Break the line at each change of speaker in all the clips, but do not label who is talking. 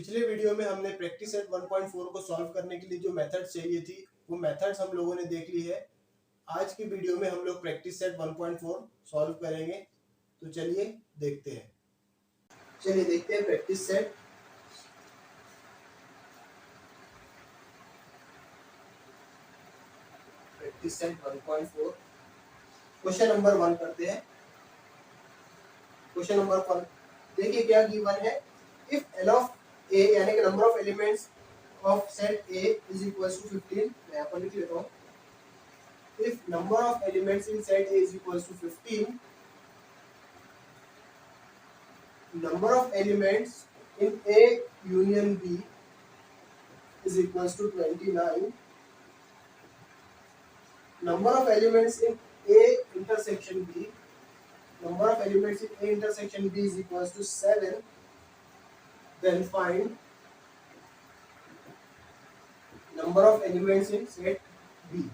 पिछले वीडियो में हमने प्रैक्टिस सेट 1.4 को सॉल्व करने के लिए जो मेथड्स चाहिए थी वो मेथड्स हम लोगों ने देख ली है। आज की वीडियो में हम लोग प्रैक्टिस सेट 1.4 सॉल्व करेंगे। तो चलिए देखते हैं। चलिए देखते हैं practice set. Practice set 1.4 question number 1 करते हैं। क्वेश्चन नंबर 1 देखिए क्या गिवन है। इफ एल ऑफ ए यानी कि number of elements of set A is equals to 15, मैं यहाँ पर लिख लेता हूँ। If number of elements in set A is equals to 15, number of elements in A union B is equals to 29. Number of elements in A intersection B, number of elements in A intersection B is equals to 7. Then find number of elements in set B.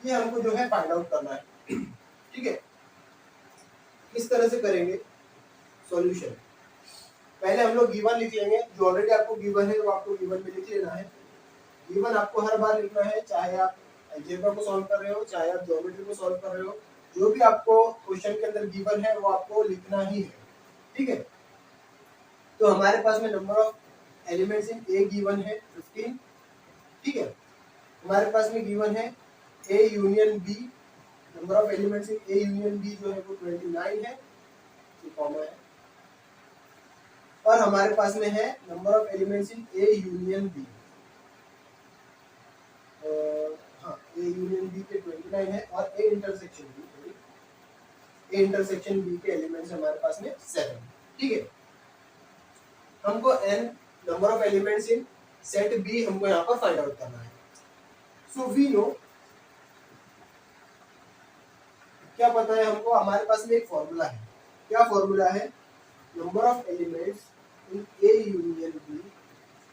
ये हमको जो है find out करना है। ठीक है, किस तरह से करेंगे सॉल्यूशन। पहले हम लोग गिवन लिख लेंगे। जो ऑलरेडी आपको गिवन है वो आपको गिवन में लिख लेना है। गिवन आपको हर बार लिखना है, चाहे आप अलजेब्रा को सॉल्व कर रहे हो, चाहे आप ज्योमेट्री को सॉल्व कर रहे हो। जो भी आपको क्वेश्चन के अंदर गिवन है वो आपको लिखना ही है। ठीक है, तो हमारे पास में number of elements in A given है 15। ठीक है, हमारे पास में गिवन है A union B, number of elements in A union B जो है वो 29 है, कॉमा है। और हमारे पास में है number of elements in A union B, हाँ ए यूनियन बी के 29 है। और ए इंटरसेक्शन बी के एलिमेंट्स हमारे पास में 7। ठीक है, हमको n number of elements in set B हमको यहाँ पर फाइंड आउट करना है। सो वी नो, क्या पता है हमको, हमारे पास में एक फॉर्मूला है। क्या फॉर्मूला है? Number of elements in A union B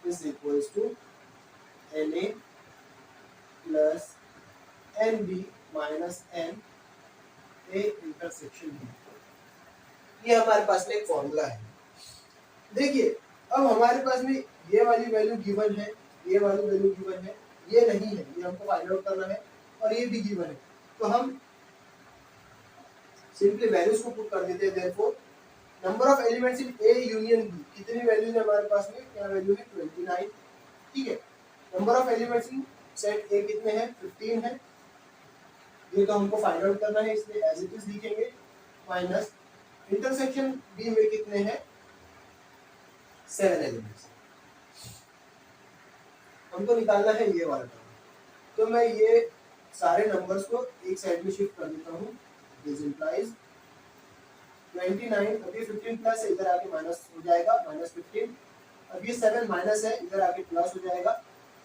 is equals to n A plus n B minus n A intersection B. ये हमारे पास में एक फॉर्मूला है। देखिए अब हमारे पास में ये वाली वैल्यू गिवन है, ये वाली वैल्यू गिवन है, ये नहीं है, ये हमको फाइंड आउट करना है। और ये भी गिवन है, तो हम सिंपली वैल्यूज को पुट कर देते हैं। Therefore number of elements in A union B, कितनी वैल्यूज है हमारे पास में? क्या वैल्यू है? 29। ठीक है, number of elements in set ए कितने हैं? 15 है। ये तो हमको फाइंड आउट करना है, इसलिए एज इट इज लिखेंगे। माइनस इंटरसेक्शन बी में कितने हैं? 7 एलिमेंट्स। हमको निकालना है ये वाला टर्म। तो मैं ये सारे नंबर्स को एक साइड में शिफ्ट कर देता हूँ। दिस इंप्लाइज 29, अब ये 15 प्लस है, इधर आके माइनस हो जाएगा, माइनस 15। अब ये 7 माइनस है, इधर आके प्लस हो जाएगा।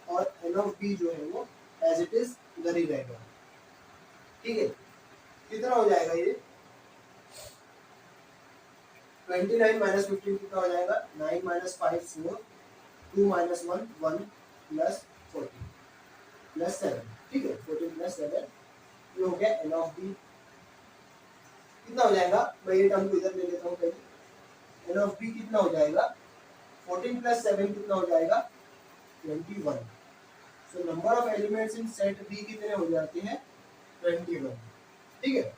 और एन ऑफ बी जो है वो एज इट इज इधर ही रहेगा। ठीक है, कितना हो जाएगा ये? 29 माइनस 15 कितना हो जाएगा? 9 माइनस 5 4, 2 माइनस 1 1 प्लस 14 प्लस 7। ठीक है, 14 प्लस 7 ये हो गया एन ऑफ बी। कितना हो जाएगा? मैं ये टर्म को इधर ले लेता हूँ पहले। एन ऑफ बी कितना हो जाएगा? 14 प्लस 7 कितना हो जाएगा? 21। So number of elements in set B कितने हो जाते हैं? 21। ठीक है,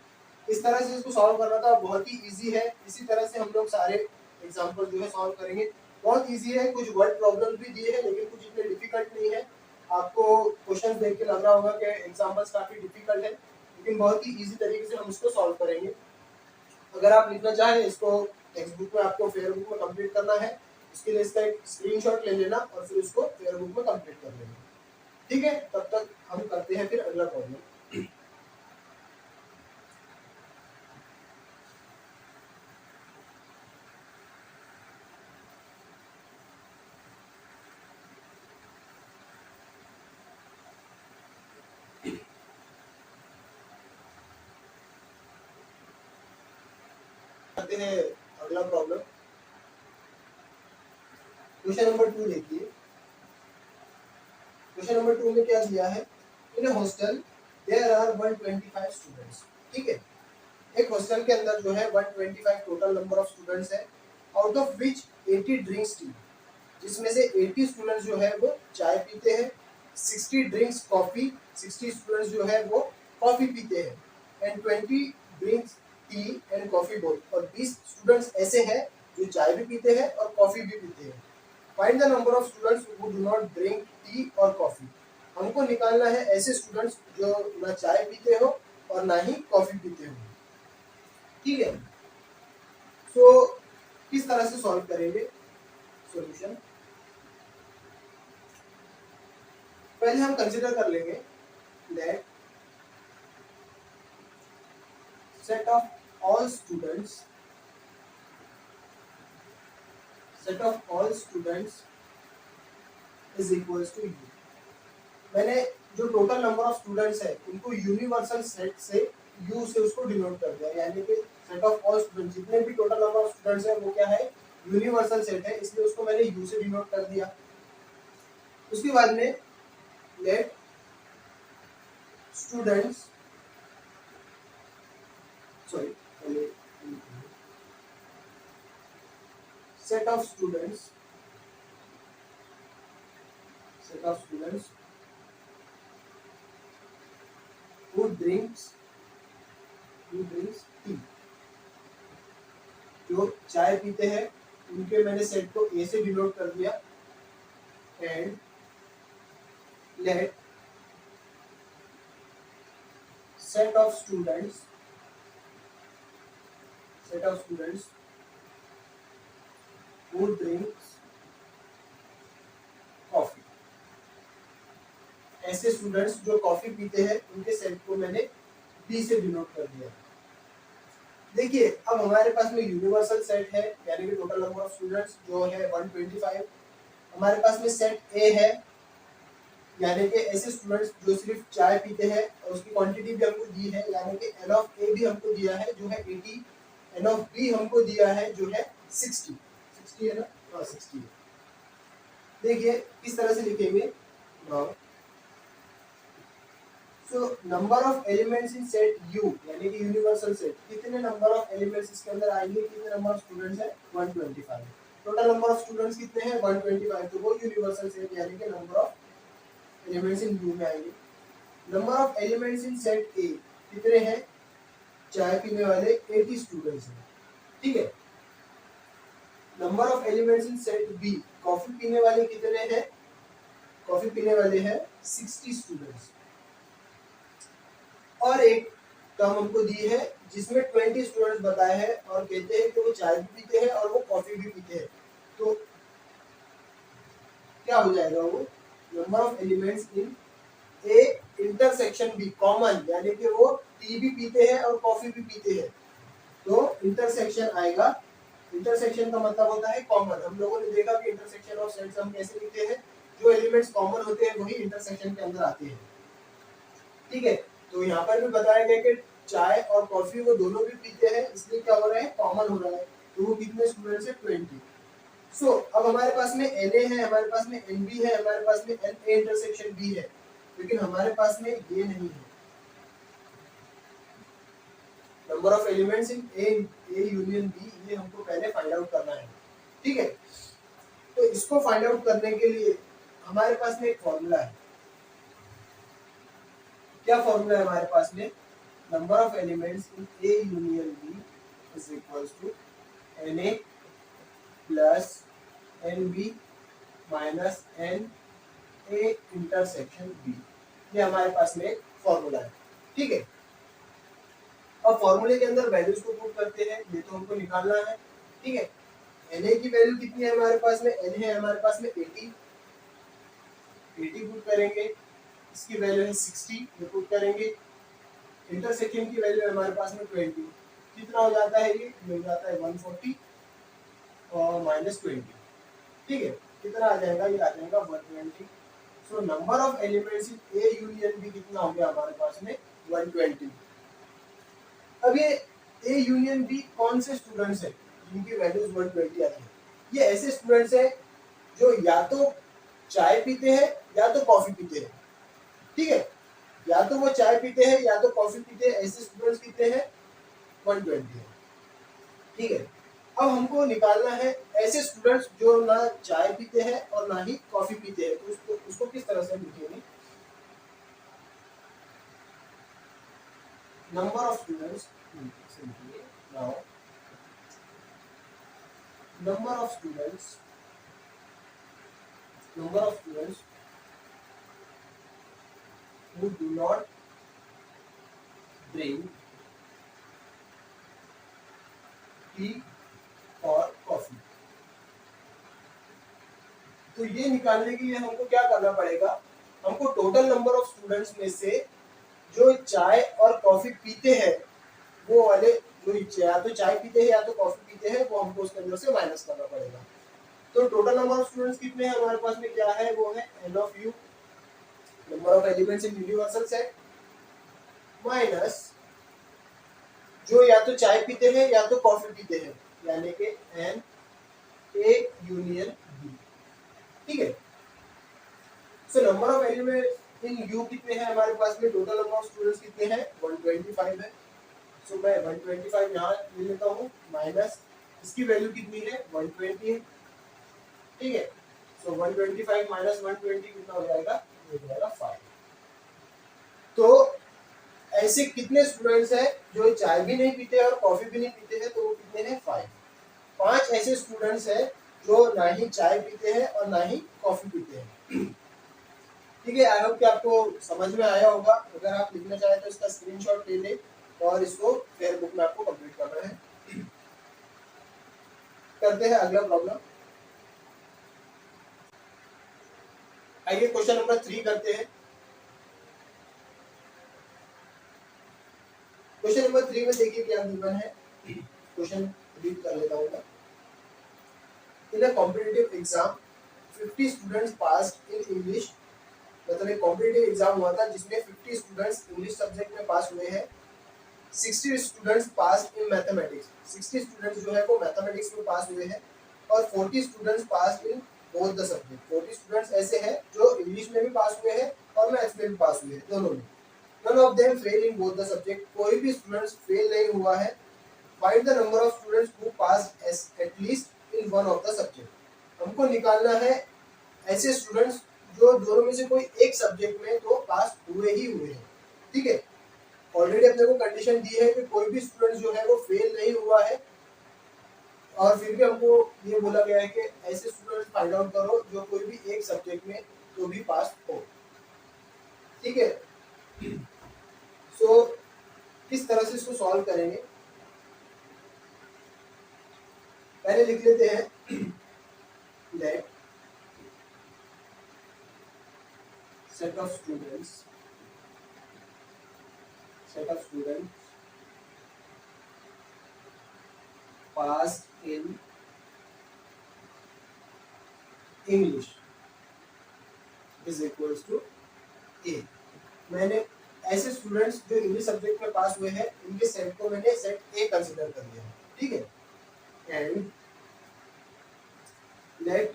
इस तरह से इसको सॉल्व करना था। बहुत ही इजी है। इसी तरह से हम लोग सारे एग्जांपल जो है सॉल्व करेंगे। बहुत इजी है। कुछ वर्ड प्रॉब्लम भी दिए हैं लेकिन कुछ इतने डिफिकल्ट नहीं है। आपको क्वेश्चन देख के लग रहा होगा कि एग्जांपल्स काफी डिफिकल्ट है, लेकिन बहुत ही इजी तरीके से हम इसको सॉल्व करेंगे। अगर आप लिखना चाहें इसको टेक्स्ट बुक में, आपको फेयर बुक में कंप्लीट करना है, इसके लिए इसका एक स्क्रीनशॉट ले लेना और फिर उसको फेयर बुक में कंप्लीट कर लेना। ठीक है, तब तक हम करते हैं फिर अगला प्रॉब्लम। करते हैं अगला प्रॉब्लम। क्वेश्चन नंबर 2 देखिए। क्वेश्चन नंबर 2 में क्या दिया है? In hostel there are 125 students. ठीक है, एक हॉस्टल के अंदर जो है 125 टोटल नंबर ऑफ स्टूडेंट्स है, out of which 80 drinks tea. जिसमें से 80 स्टूडेंट्स जो है वो चाय पीते हैं, 60 ड्रिंक्स कॉफी, 60 स्टूडेंट्स जो है वो कॉफी पीते हैं, and 20 drinks T and coffee both, और 20 स्टूडेंट्स ऐसे हैं जो चाय भी पीते हैं और कॉफी भी पीते हैं। Find the number of students who do not drink tea और कॉफी। हमको निकालना है ऐसे स्टूडेंट्स जो ना चाय पीते हो और ना ही कॉफी पीते हो। ठीक है, सो किस तरह से सॉल्व करेंगे सॉल्यूशन? पहले हम कंसीडर कर लेंगे that set of all students is equals to u। मैंने जो टोटल नंबर ऑफ स्टूडेंट्स है उनको यूनिवर्सल सेट से u से उसको डिनोट कर दिया, यानी कि सेट ऑफ ऑल स्टूडेंट्स, जितने भी टोटल नंबर ऑफ स्टूडेंट्स है वो क्या है, यूनिवर्सल सेट है, इसलिए उसको मैंने u से डिनोट कर दिया। उसके बाद में let students set of students who drinks tea, जो चाय पीते हैं उनके मैंने सेट को ए से डिनोट कर दिया, and let set of students who drinks coffee, ऐसे स्टूडेंट्स जो कॉफी पीते हैं उनके सेट को मैंने बी से डिनोट कर दिया। देखिए अब हमारे पास में यूनिवर्सल सेट है, यानी कि टोटल नंबर ऑफ स्टूडेंट्स जो है 125। हमारे पास में सेट ए है, यानी कि ऐसे स्टूडेंट्स जो सिर्फ चाय पीते हैं, और उसकी क्वांटिटी भी हमको दी है, यानी कि एन ऑफ ए भी हमको दिया है जो है 80, एन ऑफ बी हमको दिया है जो है 60 है ना, हाँ 60 है। देखिए किस तरह से लिखेंगे, सो number of elements in set you, यानी कि यूनिवर्सल सेट, कितने नंबर ऑफ एलिमेंट्स इसके अंदर आएंगे, कितने नंबर ऑफ स्टूडेंट्स है 125, टोटल नंबर ऑफ स्टूडेंट्स कितने हैं 125, तो वो यूनिवर्सल सेट यानी कि number of elements in you में आएंगे। Number of elements in set ए कितने हैं, चाय पीने वाले 80 स्टूडेंट्स हैं, ठीक है। Number of elements in set B, coffee पीने वाले कितने हैं, कॉफी पीने वाले हैं 60 स्टूडेंट्स, और एक टर्म हमको दी है जिसमें 20 स्टूडेंट्स बताए हैं और कहते हैं कि वो चाय भी पीते हैं और वो कॉफी भी पीते हैं, तो क्या हो जाएगा, वो number of elements in A intersection B common, यानी कि वो टी भी पीते हैं और कॉफी भी पीते हैं, तो इंटरसेक्शन आएगा। इंटरसेक्शन का मतलब होता है कॉमन। हम लोगों ने देखा कि इंटरसेक्शन ऑफ सेट्स हम कैसे लिखते हैं, जो एलिमेंट्स कॉमन होते हैं वही इंटरसेक्शन के अंदर आते हैं, ठीक है। तो यहाँ पर भी बताया गया कि चाय और कॉफी वो दोनों भी पीते हैं, इसलिए क्या हो रहा है, कॉमन हो रहा है, तो वो कितने स्टूडेंट्स है 20। सो अब हमारे पास में Na है, हमारे पास में Nb है, हमारे पास में Na इंटरसेक्शन B है, लेकिन हमारे पास में ये नहीं है। Number of elements in A union B, ये हमको पहले फाइंड आउट करना है, ठीक है। तो इसको फाइंड आउट करने के लिए हमारे पास में एक फॉर्मूला है। क्या फॉर्मूला है हमारे पास में, number of elements in A union B is equals to Na plus Nb minus Na intersection B, ये हमारे पास में एक फॉर्मूला है, ठीक है। अब फॉर्मूले के अंदर वैल्यूज को पुट करते हैं, ये तो हमको निकालना है, ठीक है। Na की वैल्यू कितनी है हमारे पास में, N है हमारे पास में 80 पुट करेंगे, इसकी वैल्यू है 60, ये पुट करेंगे, इंटरसेक्शन की वैल्यू है हमारे पास में 20, कितना हो जाता है, ये हो जाता है 140 और माइनस 20, ठीक है। कितना आ जाएगा, ये आ जाएगा 120। So number of elements in A union B कितना हो गया हमारे पास में 120। अब ये ए यूनियन बी कौन से स्टूडेंट्स हैं जिनकी वैल्यूज 120 आती है, ये ऐसे स्टूडेंट्स हैं जो या तो चाय पीते हैं या तो कॉफी पीते हैं, ठीक है। या तो वो चाय पीते हैं या तो कॉफी पीते हैं, ऐसे स्टूडेंट्स कितने हैं 120 है, ठीक है। अब हमको निकालना है ऐसे स्टूडेंट्स जो ना चाय पीते हैं और ना ही कॉफी पीते हैं, तो उसको किस तरह से लिखेंगे? Number of students, now number of students who do not drink tea or coffee। तो ये निकालने के लिए हमको क्या करना पड़ेगा? हमको टोटल नंबर ऑफ स्टूडेंट्स में से जो चाय और कॉफी पीते हैं वो वाले, जो या तो चाय पीते हैं या तो कॉफी पीते हैं, वो हमको उसके अंदर से माइनस करना पड़ेगा। तो टोटल नंबर ऑफ स्टूडेंट्स कितने हैं हमारे पास में? क्या है? वो है n of u, number of elements in universal set, minus जो या तो चाय पीते हैं या तो कॉफी पीते हैं, यानी कि n a यूनियन b। ठीक है। सो number of element in u कितने हैं हमारे पास में? टोटल नंबर ऑफ स्टूडेंट्स कितने हैं? 125 है। सो मैं 125 यहाँ ले लेता हूँ, माइनस इसकी वैल्यू कितनी है? 120 है। ठीक है। सो 125 माइनस 120 कितना हो जाएगा? हो जाएगा 5। तो ऐसे कितने स्टूडेंट्स हैं जो चाय भी नहीं पीते और कॉफी भी नहीं पीते हैं? तो वो कितने हैं? 5 ऐसे स्टूडेंट्स हैं जो ना ही चाय पीते हैं और ना ही कॉफी पीते हैं। ठीक है। आई होप कि आपको समझ में आया होगा। अगर आप लिखना चाहें तो इसका स्क्रीनशॉट ले लें और इसको फेयर बुक में आपको कंप्लीट करना है। करते हैं अगला प्रॉब्लम। आइए क्वेश्चन नंबर 3 करते हैं। क्वेश्चन नंबर 3 में देखिए क्या गिवन है। क्वेश्चन रीड कर लेता हूँ मैं। In a competitive exam 50 students passed in English, मतलब एक कॉम्पिटिटिव एग्जाम हुआ था जिसमें 50 स्टूडेंट्स इंग्लिश सब्जेक्ट में पास हुए हैं। 60 students passed in mathematics, 60 students जो है वो मैथमेटिक्स में पास हुए हैं, और 40 students passed in both the subject. 40 students ऐसे हैं जो इंग्लिश में भी पास हुए हैं और मैथ्स में भी पास हुए हैं, दोनों में। None of them fail in both the subject, कोई भी स्टूडेंट्स फेल नहीं हुआ है। Find the number of students who passed at least in one of the subject। हमको निकालना है ऐसे स्टूडेंट्स जो दोनों में से कोई एक सब्जेक्ट में तो पास हुए ही हुए हैं। ठीक है। ऑलरेडी अपने को कंडीशन दी है कि कोई भी स्टूडेंट जो है वो फेल नहीं हुआ है, और फिर भी हमको ये बोला गया है कि ऐसे स्टूडेंट्स फाइंड आउट करो जो कोई भी एक सब्जेक्ट में तो भी पास हो। ठीक है। सो किस तरह से इसको सॉल्व करेंगे? पहले लिख लेते हैं let set of students pass in English is equals to A. मैंने ऐसे स्टूडेंट्स जो इंग्लिश सब्जेक्ट में पास हुए हैं इनके सेट को मैंने सेट ए कंसीडर कर लिया है। ठीक है। And let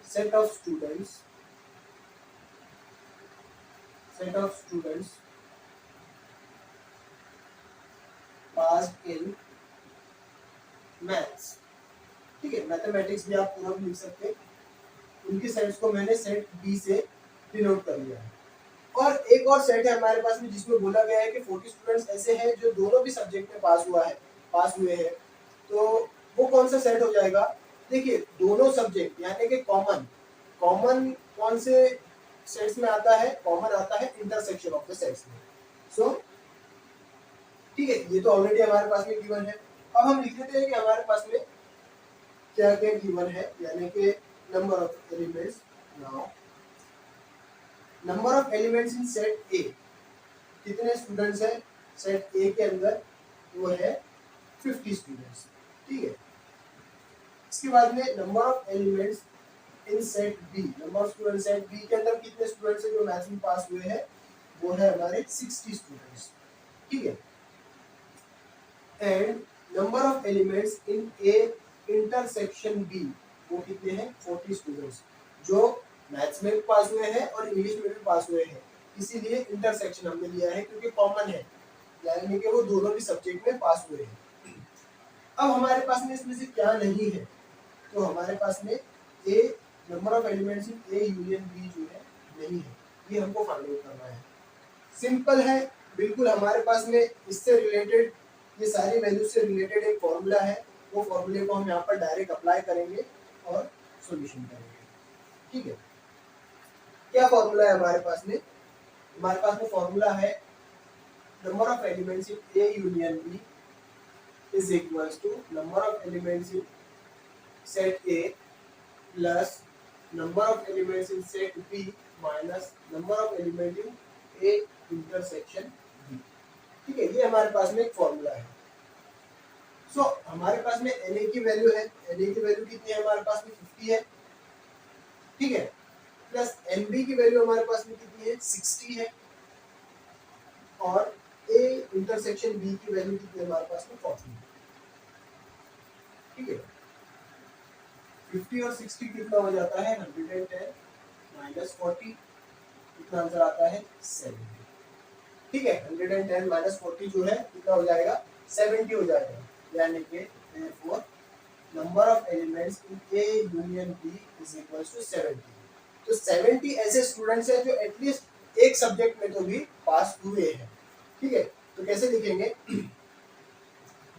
set of students pass in maths. ठीक है। मैथमेटिक्स भी आप पूरा भी लिख सकते हैं। उनके सेट्स को मैंने सेट बी से डिनोट कर लिया है। और एक और सेट है हमारे पास में जिसमें बोला गया है कि 40 स्टूडेंट्स ऐसे हैं जो दोनों भी सब्जेक्ट में पास हुए हैं। तो वो कौन सा सेट हो जाएगा? देखिए दोनों सब्जेक्ट यानी कि कॉमन कौन से सेट्स में आता है? कॉमन आता है इंटरसेक्शन ऑफ द सेट्स में। सो ठीक है, ये तो ऑलरेडी हमारे पास में गिवन है। अब हम लिख लेते हैं कि हमारे पास में क्या क्या गिवन है, यानी कि number of elements. Now number of elements in set ए, कितने स्टूडेंट्स हैं सेट ए के अंदर? वो है 50 स्टूडेंट्स। ठीक है। इसके बाद में number of elements in set B, number of students set B के अंदर कितने स्टूडेंट्स हैं जो मैथ्स में पास हुए हैं? वो है हमारे 60 स्टूडेंट्स। ठीक है। And number of elements in A intersection B, वो कितने हैं? 40 स्टूडेंट्स जो मैथ्स में भी पास हुए हैं और इंग्लिश में भी पास हुए हैं। इसीलिए इंटरसेक्शन हमने लिया है क्योंकि कॉमन है, यानी कि वो दोनों भी सब्जेक्ट में पास हुए हैं। अब हमारे पास में इसमें से क्या नहीं है, तो हमारे पास में A number of elements in A union B जो है नहीं है, ये हमको फाइंड आउट करना है। सिंपल है बिल्कुल, हमारे पास में इससे रिलेटेड ये सारी वैल्यू से रिलेटेड एक फॉर्मूला है, वो फॉर्मूले को हम यहाँ पर डायरेक्ट अप्लाई करेंगे और सॉल्यूशन करेंगे। ठीक है, क्या फॉर्मूला है हमारे पास में? हमारे पास में फॉर्मूला है number of elements in A union B is equals to number of elements in set A plus number of elements in set B minus number of element in A intersection B. ठीक है, ये हमारे पास में एक formula है। सो हमारे पास में Na की वैल्यू है, Na की वैल्यू कितनी है हमारे पास में 50 है। ठीक है, प्लस Nb की वैल्यू हमारे पास में कितनी है 60 है, और A इंटरसेक्शन B की वैल्यू कितनी है हमारे पास में 40 है। ठीक है, 50 और 60 कितना हो जाता है 110 माइनस 40, कितना आंसर आता है 70। ठीक है, 110 माइनस 40 जो है कितना हो जाएगा 70 हो जाएगा, यानी कि therefore number of elements in A union B is equals to 70। तो 70 ऐसे स्टूडेंट्स हैं जो एटलीस्ट एक सब्जेक्ट में तो भी पास हुए हैं। ठीक है, तो कैसे लिखेंगे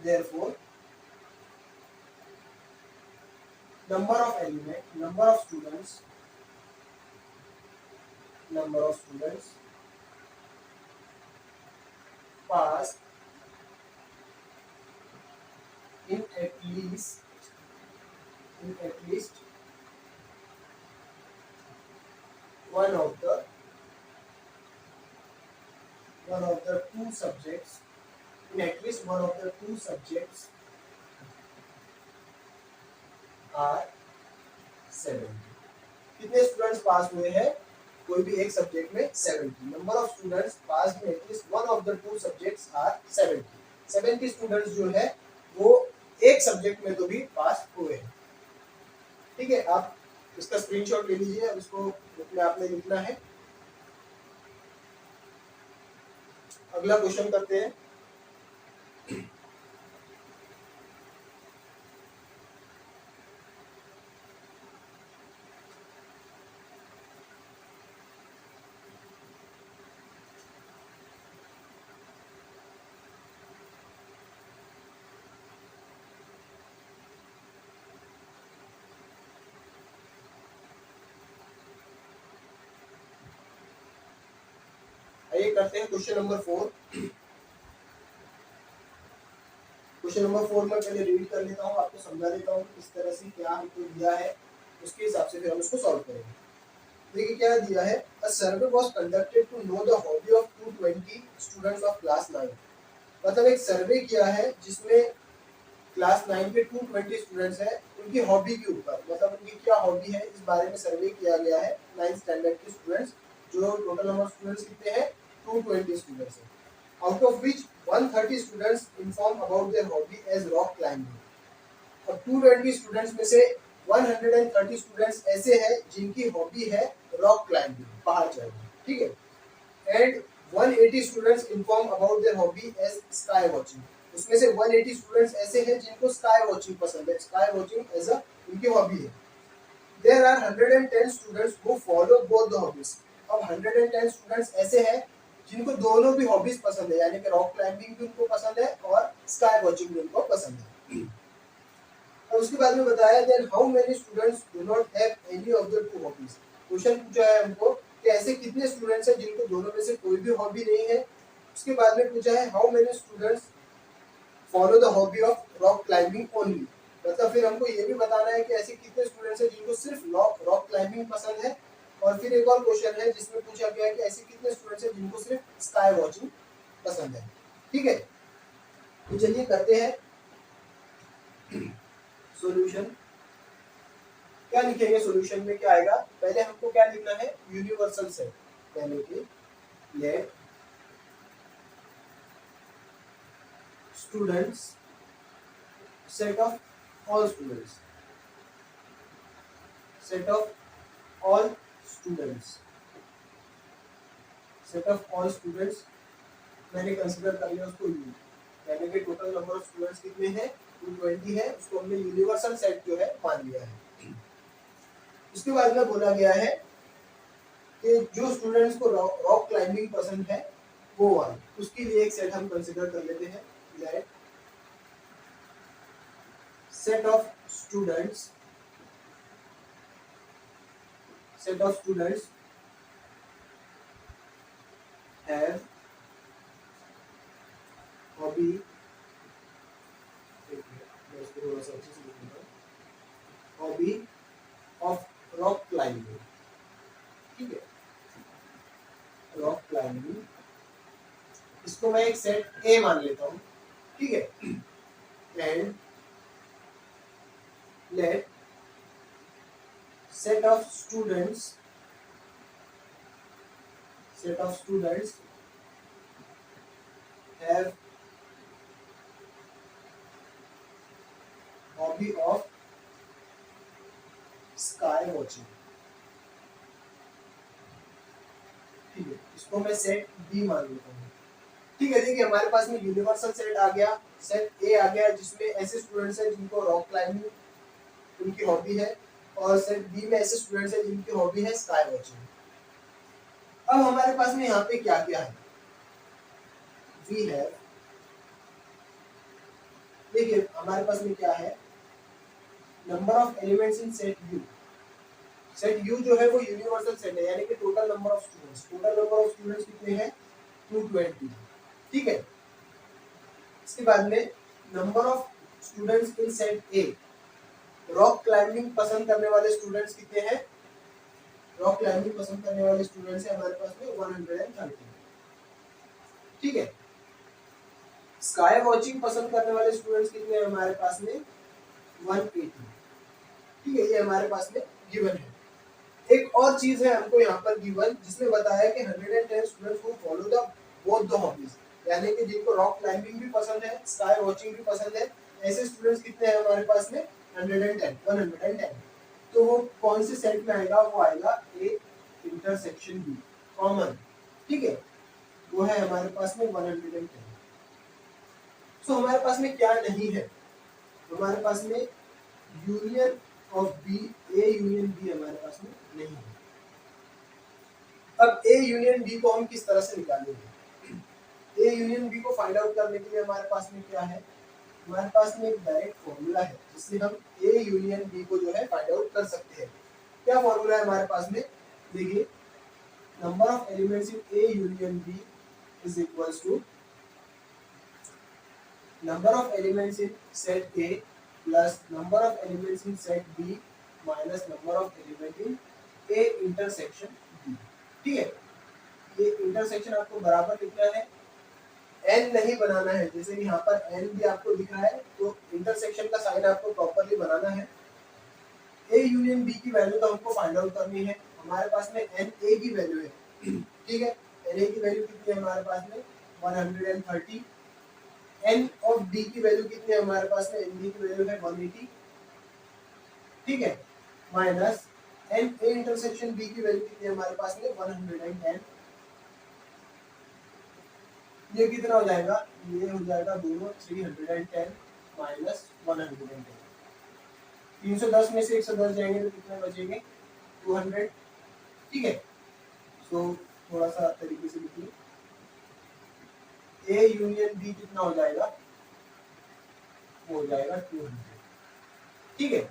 therefore number of element number of students passed in at least one of the two subjects, in at least one of the two subjects are 70। कितने स्टूडेंट्स पास हुए हैं कोई भी एक सब्जेक्ट में 70। Number of students pass in at least one of the two subjects are 70। 70 students जो है वो एक सब्जेक्ट में तो भी पास हुए हैं। ठीक है, आप इसका स्क्रीनशॉट ले लीजिए, अब इसको बुक में आपने लिखना है। अगला क्वेश्चन करते हैं। आइए करते हैं क्वेश्चन नंबर 4। क्वेश्चन नंबर 4 में पहले रीड कर लेता हूँ, आपको समझा देता हूँ किस तरह से क्या हमको दिया है, उसके हिसाब से फिर हम उसको सॉल्व करेंगे। देखिए क्या दिया है, a survey was conducted to know the hobby of 220 students of class 9। मतलब एक सर्वे किया है जिसमें क्लास 9 के 220 स्टूडेंट्स हैं, उनकी हॉबी के ऊपर, मतलब उनकी क्या हॉबी है इस बारे में सर्वे किया गया है 9th स्टैंडर्ड के स्टूडेंट्स, जो टोटल नंबर ऑफ स्टूडेंट्स कितने हैं 220 स्टूडेंट्स हैं। Out of which 130 students inform about their hobby as rock climbing. और 220 स्टूडेंट्स में से 130 स्टूडेंट्स ऐसे हैं जिनकी हॉबी है रॉक क्लाइंबिंग, पहाड़ चढ़ना। ठीक है, and 180 students inform about their hobby as sky watching. उसमें से 180 स्टूडेंट्स ऐसे हैं जिनको स्काई वॉचिंग पसंद है, स्काई वॉचिंग एज अ उनकी हॉबी है। There are 110 students who follow both the hobbies. अब 110 स्टूडेंट्स ऐसे हैं जिनको दोनों भी हॉबीज पसंद है, यानी कि रॉक क्लाइंबिंग भी उनको पसंद है और स्काई वॉचिंग भी उनको पसंद है। और उसके बाद में बताया then how many students do not have any of the two hobbies. Question पूछा है हमको कि ऐसे कितने स्टूडेंट्स हैं जिनको दोनों में से कोई भी हॉबी नहीं है। उसके बाद में पूछा है how many students follow the hobby of rock climbing only. मतलब फिर हमको ये भी बताना है कि ऐसे कितने स्टूडेंट्स हैं जिनको सिर्फ रॉक क्लाइंबिंग पसंद है। और फिर एक और क्वेश्चन है जिसमें पूछा गया है कि ऐसे कितने स्टूडेंट्स हैं जिनको सिर्फ स्काई वॉचिंग पसंद है। ठीक है, तो चलिए करते हैं सॉल्यूशन। क्या लिखेंगे सॉल्यूशन में, क्या आएगा? पहले हमको क्या लिखना है, यूनिवर्सल सेट, यानी कि let students set of all students, set of all students, set of all students मैंने कंसीडर कर लिया उसको यू, यानी कि टोटल नंबर ऑफ स्टूडेंट्स कितने हैं 220 है, उसको हमने यूनिवर्सल सेट जो है मान लिया है। उसके बाद में बोला गया है कि जो स्टूडेंट्स को रॉक क्लाइंबिंग पसंद है वो वाले, उसके लिए एक सेट हम कंसिडर कर लेते हैं, let set of students have hobby, मैं इसको थोड़ा सा अच्छे से लिखूंगा, हॉबी ऑफ रॉक क्लाइंबिंग, ठीक है, रॉक क्लाइंबिंग, इसको मैं एक सेट ए मान लेता हूँ, ठीक है, and let set of students have hobby of sky watching, ठीक है, इसको मैं सेट बी मान लेता हूँ, ठीक है। देखिए हमारे पास में यूनिवर्सल सेट आ गया, सेट ए आ गया जिसमें ऐसे स्टूडेंट्स हैं जिनको रॉक क्लाइंबिंग उनकी हॉबी है, और सेट बी में ऐसे स्टूडेंट्स हैं जिनकी हॉबी है स्काई वॉचिंग। अब हमारे पास में यहाँ पे क्या क्या है, वी हैव, देखिए हमारे पास में क्या है, number of elements in set you. Set you जो है वो यूनिवर्सल सेट है, यानी कि टोटल नंबर ऑफ स्टूडेंट्स कितने हैं 220, ठीक है। इसके बाद में number of students in set A, rock climbing पसंद करने वाले स्टूडेंट्स कितने हैं, रॉक क्लाइंबिंग पसंद करने वाले स्टूडेंट्स है हमारे पास में 130, ठीक है। स्काई वॉचिंग पसंद करने वाले स्टूडेंट्स कितने हैं हमारे पास में 180, ठीक है, ये हमारे पास में गिवन है। एक और चीज है हमको यहाँ पर गिवन, जिसमें बताया कि 110 स्टूडेंट्स को follow the both the hobbies, यानी कि जिनको रॉक क्लाइंबिंग भी पसंद है स्काई वॉचिंग भी पसंद है, ऐसे स्टूडेंट्स कितने हैं हमारे पास में 110। तो वो कौन से सेट में आएगा, वो आएगा ए इंटरसेक्शन बी कॉमन, ठीक है, वो है हमारे पास में 110। सो हमारे पास में क्या नहीं है, हमारे पास में union of B, A union B हमारे पास में नहीं है। अब ए यूनियन बी को हम किस तरह से निकालेंगे, ए यूनियन बी को फाइंड आउट करने के लिए हमारे पास में क्या है, हमारे पास में एक डायरेक्ट फॉर्मूला है जिससे हम ए यूनियन बी को जो है फाइंड आउट कर सकते हैं। क्या फॉर्मूला है हमारे पास में, देखिए number of elements in A union B is equals to number of elements in set A plus number of elements in set B minus number of elements in A intersection B, ठीक है। ये intersection आपको बराबर लिखना है, n नहीं बनाना है, जैसे कि यहाँ पर n भी आपको लिखा है, तो इंटरसेक्शन का साइन आपको प्रॉपर्ली बनाना है। A यूनियन B की वैल्यू तो हमको फाइंड आउट करनी है, हमारे पास में n A की वैल्यू है, ठीक है, n A की वैल्यू कितनी है हमारे पास में 130, n ऑफ d की वैल्यू कितनी है हमारे पास में, n d की वैल्यू है 180, ठीक है, minus n a intersection b की वैल्यू कितनी है हमारे पास में 110, ये कितना हो जाएगा, ये हो जाएगा दोनों 310 माइनस 110, 310 में से 110 जाएंगे तो कितने बचेंगे 200, ठीक है। सो थोड़ा सा तरीके से लिखिए, ए यूनियन बी कितना हो जाएगा, वो हो जाएगा 200, ठीक है।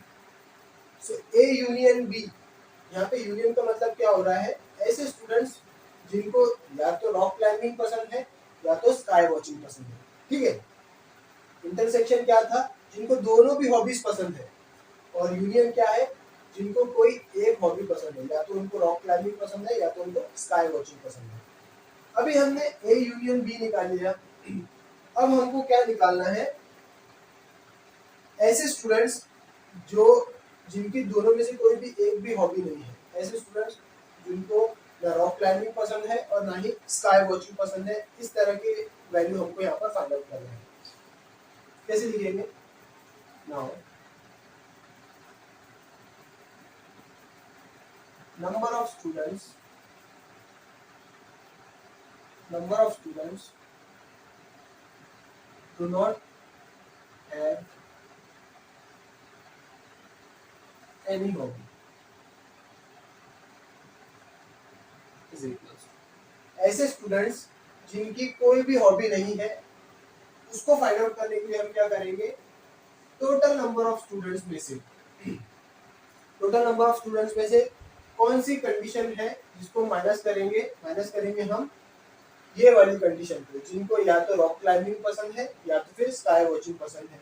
सो ए यूनियन बी, यहाँ पे यूनियन का मतलब क्या हो रहा है, ऐसे स्टूडेंट्स जिनको या तो रॉक क्लाइंबिंग पसंद है या तो स्काई वॉचिंग पसंद है, ठीक है। इंटरसेक्शन क्या था, जिनको दोनों भी हॉबीज पसंद है, और यूनियन क्या है, जिनको कोई एक हॉबी पसंद है, या तो उनको रॉक क्लाइंबिंग पसंद है या तो उनको स्काई वॉचिंग पसंद है। अभी हमने ए यूनियन बी निकाल लिया, अब हमको क्या निकालना है, ऐसे स्टूडेंट्स जो जिनकी दोनों में से कोई भी एक भी हॉबी नहीं है, ऐसे स्टूडेंट्स जिनको ना रॉक क्लाइंबिंग पसंद है और ना ही स्काई वॉचिंग पसंद है, इस तरह की वैल्यू हमको यहाँ पर फाइंड आउट करना है। कैसे लिखेंगे, now number of students do not have any hobby is equals, ऐसे स्टूडेंट्स जिनकी कोई भी हॉबी नहीं है उसको फाइंड आउट करने के लिए हम क्या करेंगे, टोटल नंबर ऑफ स्टूडेंट्स में से, टोटल नंबर ऑफ स्टूडेंट्स में से कौन सी कंडीशन है जिसको माइनस करेंगे हम ये वाली कंडीशन को, जिनको या तो रॉक क्लाइंबिंग पसंद है या तो फिर स्काई वॉचिंग पसंद है,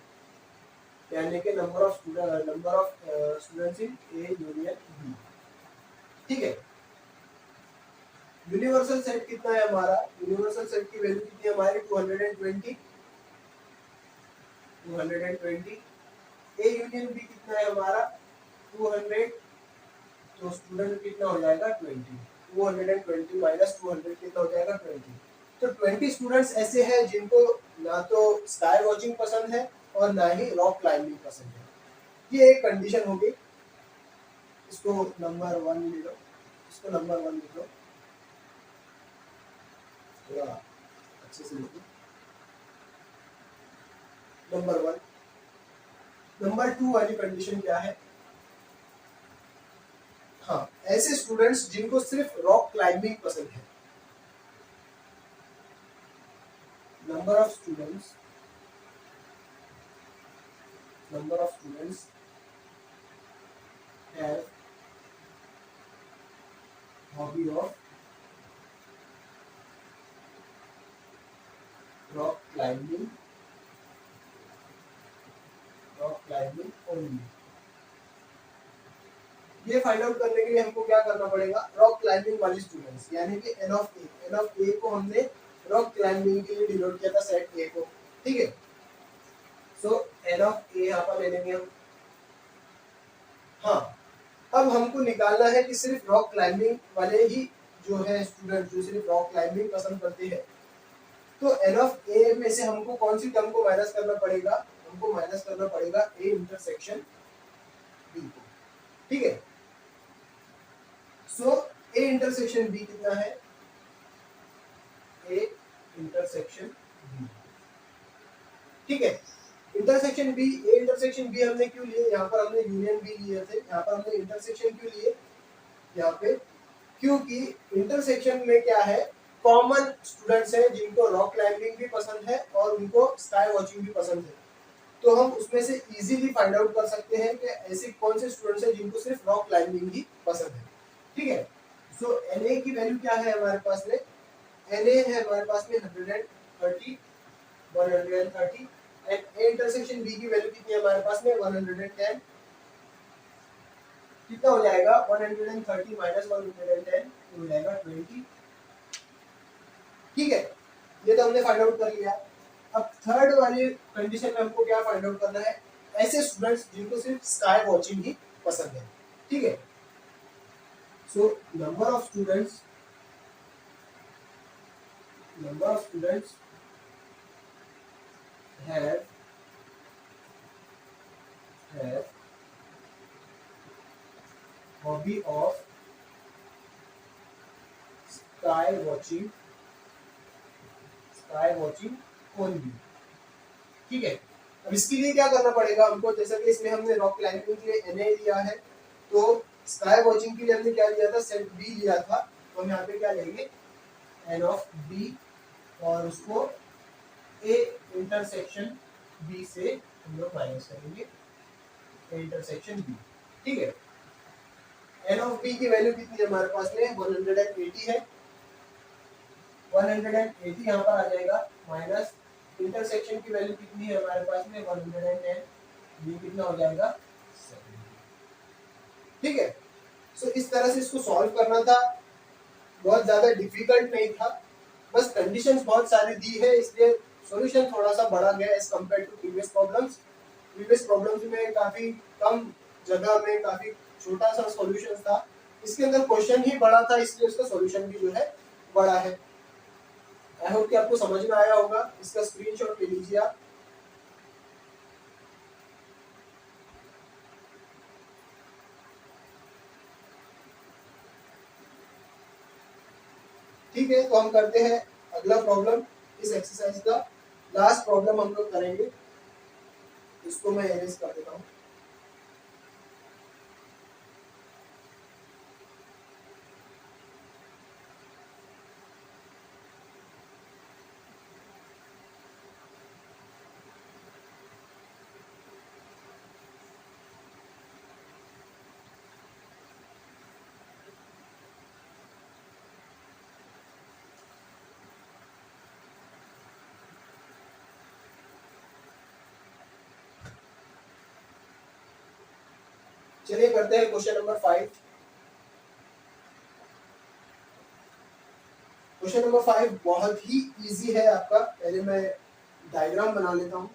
यानी कि number of students in A union B. ठीक है, यूनिवर्सल सेट कितना है हमारा, यूनिवर्सल सेट की वैल्यू कितनी है हमारी 220 ए यूनियन बी कितना है हमारा 200, तो स्टूडेंट कितना हो जाएगा 20, 220 माइनस 200 कितना हो जाएगा 20, तो 20 स्टूडेंट्स ऐसे हैं जिनको ना तो स्काई वॉचिंग पसंद है और ना ही रॉक क्लाइंबिंग पसंद है। ये एक कंडीशन होगी, इसको नंबर 1 ले लो, इसको नंबर 1 लिख लो, थोड़ा अच्छे से लिखो, नंबर 1। नंबर 2 वाली कंडीशन क्या है, हाँ ऐसे स्टूडेंट्स जिनको सिर्फ रॉक क्लाइंबिंग पसंद है, number of students have hobby of rock climbing only। ये फाइंड आउट करने के लिए हमको क्या करना पड़ेगा, रॉक क्लाइंबिंग वाली स्टूडेंट्स यानी कि n ऑफ ए को हमने रॉक क्लाइंबिंग के लिए डिनोट किया था सेट ए को। ठीक है, सो n ऑफ ए यहाँ पर ले लेंगे हम। हाँ, अब हमको निकालना है कि सिर्फ रॉक क्लाइंबिंग वाले ही जो है स्टूडेंट जो सिर्फ रॉक क्लाइंबिंग पसंद करते हैं, तो n ऑफ ए में से हमको कौन सी टर्म को माइनस करना पड़ेगा, हमको माइनस करना पड़ेगा ए इंटरसेक्शन बी को। ठीक है, सो ए इंटरसेक्शन बी कितना है, ए इंटरसेक्शन बी। ठीक है, intersection B, A intersection B हमने क्यों लिए, यहाँ पर हमने यूनियन बी लिए थे, यहाँ पर हमने इंटरसेक्शन क्यों लिए यहाँ पे, क्योंकि इंटरसेक्शन में क्या है, कॉमन स्टूडेंट्स हैं जिनको रॉक क्लाइंबिंग भी पसंद है और उनको स्काई वॉचिंग भी पसंद है, तो हम उसमें से इजीली फाइंड आउट कर सकते हैं कि ऐसे कौन से स्टूडेंट्स हैं जिनको सिर्फ रॉक क्लाइंबिंग ही पसंद है। ठीक है, सो Na की वैल्यू क्या है हमारे पास में, Na है हमारे पास में 130 एंड A इंटरसेक्शन B की वैल्यू कितनी है हमारे पास में 110, कितना हो जाएगा 130 माइनस 110 हो जाएगा 20। ठीक है, ये तो हमने फाइंड आउट कर लिया। अब थर्ड वाली कंडीशन में हमको क्या फाइंड आउट करना है, ऐसे स्टूडेंट्स जिनको सिर्फ स्काई वॉचिंग ही पसंद है। ठीक है, सो number of students have hobby of sky watching only। ठीक है, अब इसके लिए क्या करना पड़ेगा हमको, जैसा कि इसमें हमने रॉक क्लाइंबिंग के लिए Na लिया है, तो स्काई वॉचिंग के लिए हमने क्या लिया था, सेट बी लिया था, तो हम यहाँ पे क्या लेंगे n ऑफ बी और उसको ए इंटरसेक्शन बी से हम लोग माइनस करेंगे, ए इंटरसेक्शन बी। ठीक है, n ऑफ बी की वैल्यू कितनी है हमारे पास में 180 है, 180 यहाँ पर आ जाएगा, माइनस इंटरसेक्शन की वैल्यू कितनी है हमारे पास में 110, ये कितना हो जाएगा 70। ठीक है, सो इस तरह से इसको सॉल्व करना था, बहुत ज्यादा डिफिकल्ट नहीं था, बस कंडीशंस बहुत सारी दी है, इसलिए सॉल्यूशन थोड़ा सा बढ़ा गया as compare to previous problems में काफी कम जगह में काफी छोटा सा सॉल्यूशन था, इसके अंदर क्वेश्चन ही बड़ा था, इसलिए उसका सॉल्यूशन भी जो है बड़ा है। आई होप कि आपको समझ में आया होगा, इसका स्क्रीनशॉट ले लीजिए आप। ठीक है, तो हम करते हैं अगला प्रॉब्लम इस एक्सरसाइज का। लास्ट प्रॉब्लम हम लोग करेंगे, इसको मैं एरेज कर देता हूँ। चलिए करते हैं क्वेश्चन नंबर 5। क्वेश्चन नंबर 5 बहुत ही इजी है आपका। पहले मैं डायग्राम बना लेता हूँ।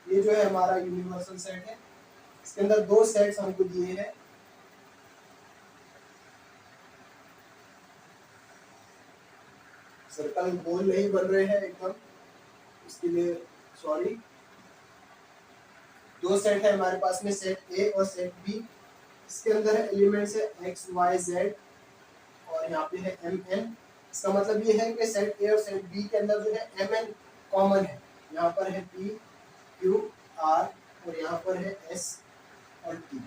ये जो है हमारा यूनिवर्सल सेट है, इसके अंदर दो सेट्स हमको दिए हैं। सर्कल गोल नहीं बन रहे हैं एकदम, इसके लिए सॉरी। दो सेट है हमारे पास में, सेट ए और सेट बी। इसके अंदर है एलिमेंट्स है एक्स वाई जेड और यहाँ पे है एम एन। इसका मतलब ये है कि सेट ए और सेट बी के अंदर जो है एम एन कॉमन है। यहाँ पर है पी क्यू आर और यहाँ पर है एस और टी।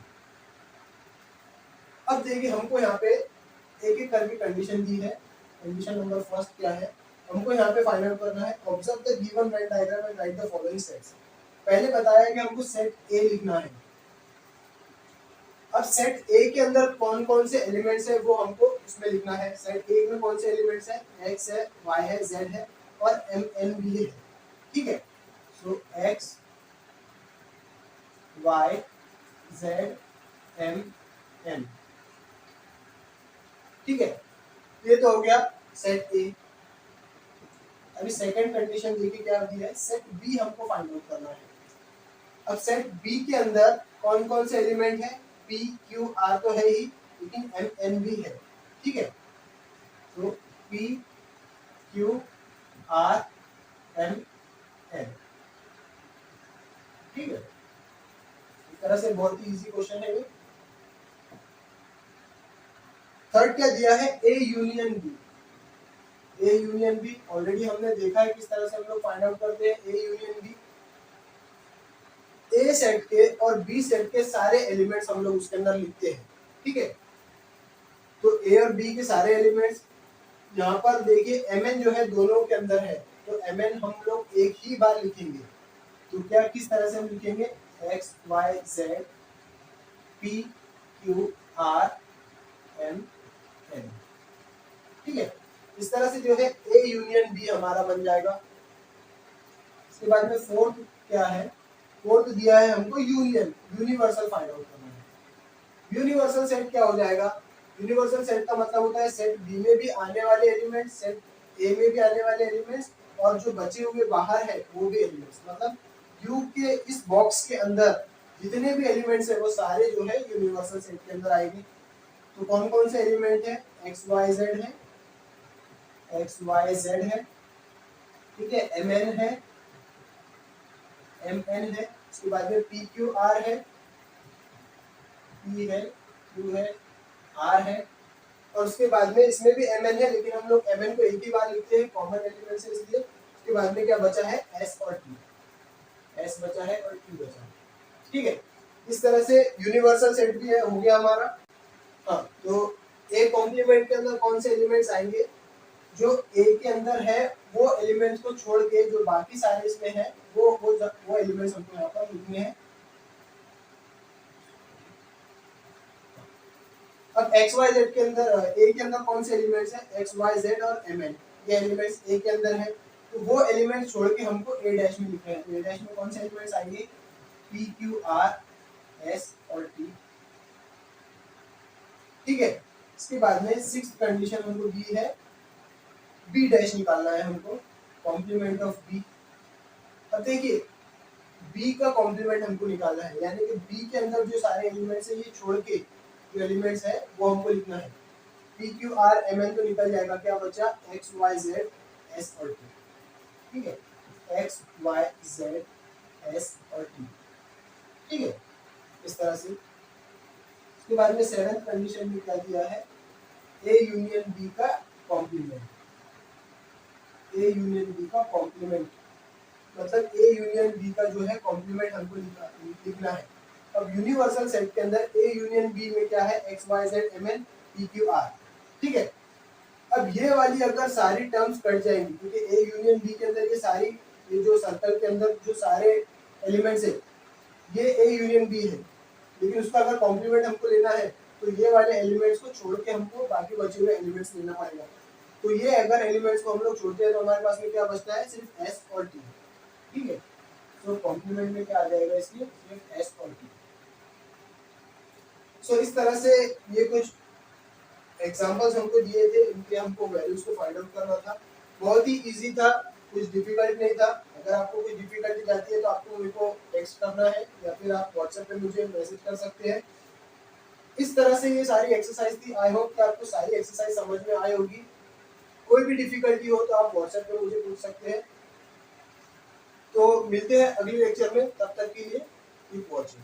अब देखिए हमको यहाँ पे एक एक करके कंडीशन दी है। कंडीशन नंबर फर्स्ट क्या है, हमको यहाँ पे फाइंड आउट करना है observe the given Venn diagram and right the following sets. पहले बताया कि हमको सेट ए लिखना है। अब सेट ए के अंदर कौन कौन से एलिमेंट्स है वो हमको उसमें लिखना है। सेट ए में कौन से एलिमेंट्स है, एक्स है, वाई है, जेड है और एम एन भी है। ठीक है, so x Y Z M N. ठीक है, ये तो हो गया सेट ए। अभी सेकंड कंडीशन देखिए क्या दी है, सेट बी हमको फाइंड आउट करना है। अब सेट बी के अंदर कौन कौन से एलिमेंट है, पी क्यू आर तो है ही, लेकिन एम एन भी है। ठीक है, तो P Q R M N. ठीक है, इस तरह से बहुत ही इजी क्वेश्चन है ये। थर्ड क्या दिया है, A union B. A union B already हमने देखा है किस तरह से हम लोग फाइंड आउट करते हैं A union B. A set के और बी सेट के सारे एलिमेंट्स हम लोग उसके अंदर लिखते हैं। ठीक है, तो ए और बी के सारे एलिमेंट्स यहाँ पर देखिए एम एन जो है दोनों के अंदर है, तो एम एन हम लोग एक ही बार लिखेंगे। तो क्या किस तरह से हम लिखेंगे, X Y Z P Q R M N. ठीक है, इस तरह से जो है ए यूनियन बी हमारा बन जाएगा। इसके बाद में फोर्थ क्या है, फोर्थ दिया है हमको यूनियन, यूनिवर्सल फाइंड आउट करना है। यूनिवर्सल सेट क्या हो जाएगा, यूनिवर्सल सेट का मतलब होता है सेट बी में भी आने वाले एलिमेंट्स, सेट ए में भी आने वाले एलिमेंट्स और जो बचे हुए बाहर है वो भी एलिमेंट्स। मतलब यू के इस बॉक्स के अंदर जितने भी एलिमेंट्स है वो सारे जो है यूनिवर्सल सेट के अंदर आएंगे। तो कौन कौन से एलिमेंट है, एक्स वाई जेड है, एक्स वाई जेड है, ठीक है, एम एन है, एम एन है, उसके बाद में पी क्यू आर है, पी है, क्यू है, आर है और उसके बाद में इसमें भी एम एन है, लेकिन हम लोग एम एन को एक ही बार लिखते हैं कॉमन एलिमेंट से इसलिए। उसके बाद में क्या बचा है, एस और टी, एस बचा है और टी बचा है। ठीक है, इस तरह से यूनिवर्सल सेट भी है, हो गया हमारा। हाँ, तो ए कॉम्प्लीमेंट के अंदर कौन से एलिमेंट्स आएंगे, जो ए के अंदर है वो एलिमेंट्स को छोड़ के जो बाकी सारे इसमें है वो एलिमेंट्स हमको यहाँ पर लिखने हैं। अब एक्स वाई जेड के अंदर ए के अंदर कौन से एलिमेंट्स हैं, एक्स वाई जेड और एम एन, ये एलिमेंट्स ए के अंदर है। तो वो एलिमेंट्स छोड़ के हमको ए डैश में लिखना है। तो ए डैश में कौन से एलिमेंट्स आएंगे, पी क्यू आर एस और टी। ठीक है, इसके बाद में सिक्स्थ कंडीशन हमको दी है, बी डैश निकालना है हमको, कॉम्प्लीमेंट ऑफ बी। अब देखिए बी का कॉम्प्लीमेंट हमको निकालना है, यानी कि बी के अंदर जो सारे एलिमेंट्स है ये छोड़ के जो एलिमेंट्स है वो हमको लिखना है। P Q R M N तो निकल जाएगा, क्या बचा, एक्स वाई जेड एस और टी। ठीक है, एक्स वाई जेड एस और टी। ठीक है, इस तरह से। उसके बाद में 7th कंडीशन में क्या दिया है, ए यूनियन बी का कॉम्प्लीमेंट। ए यूनियन बी का कॉम्प्लीमेंट मतलब ए यूनियन बी का जो है कॉम्प्लीमेंट हमको लिखना है। अब यूनिवर्सल सेट के अंदर ए यूनियन बी में क्या है, X Y Z M N P Q R, ठीक है। अब ये वाली अगर सारी टर्म्स कट जाएंगी, क्योंकि ए यूनियन बी के अंदर ये जो सर्कल के अंदर जो सारे एलिमेंट्स है ये ए यूनियन बी है, लेकिन उसका अगर कॉम्प्लीमेंट हमको लेना है तो ये वाले एलिमेंट्स को छोड़ के हमको बाकी बचे हुए एलिमेंट्स लेना पड़ेगा। तो ये अगर एलिमेंट्स को हम लोग छोड़ते हैं तो हमारे पास में क्या बचता है, सिर्फ एस और टी, ठीक है। तो कॉम्प्लीमेंट में क्या आ जाएगा, इसलिए सिर्फ एस और टी। सो इस तरह से ये कुछ एग्जांपल्स हमको दिए थे, इनके हमको वैल्यूज को फाइंड आउट करना था। बहुत ही इजी था, कुछ डिफिकल्ट नहीं था। अगर आपको कोई डिफिकल्टी जाती है तो आपको मेरे को टेक्स्ट करना है या फिर आप व्हाट्सएप पे मुझे मैसेज कर सकते हैं। इस तरह से ये सारी एक्सरसाइज थी। आई होप कि आपको सारी एक्सरसाइज समझ में आई होगी। कोई भी डिफिकल्टी हो तो आप व्हाट्सएप पे मुझे पूछ सकते हैं। तो मिलते हैं अगले लेक्चर में, तब तक के लिए कीप वॉचिंग।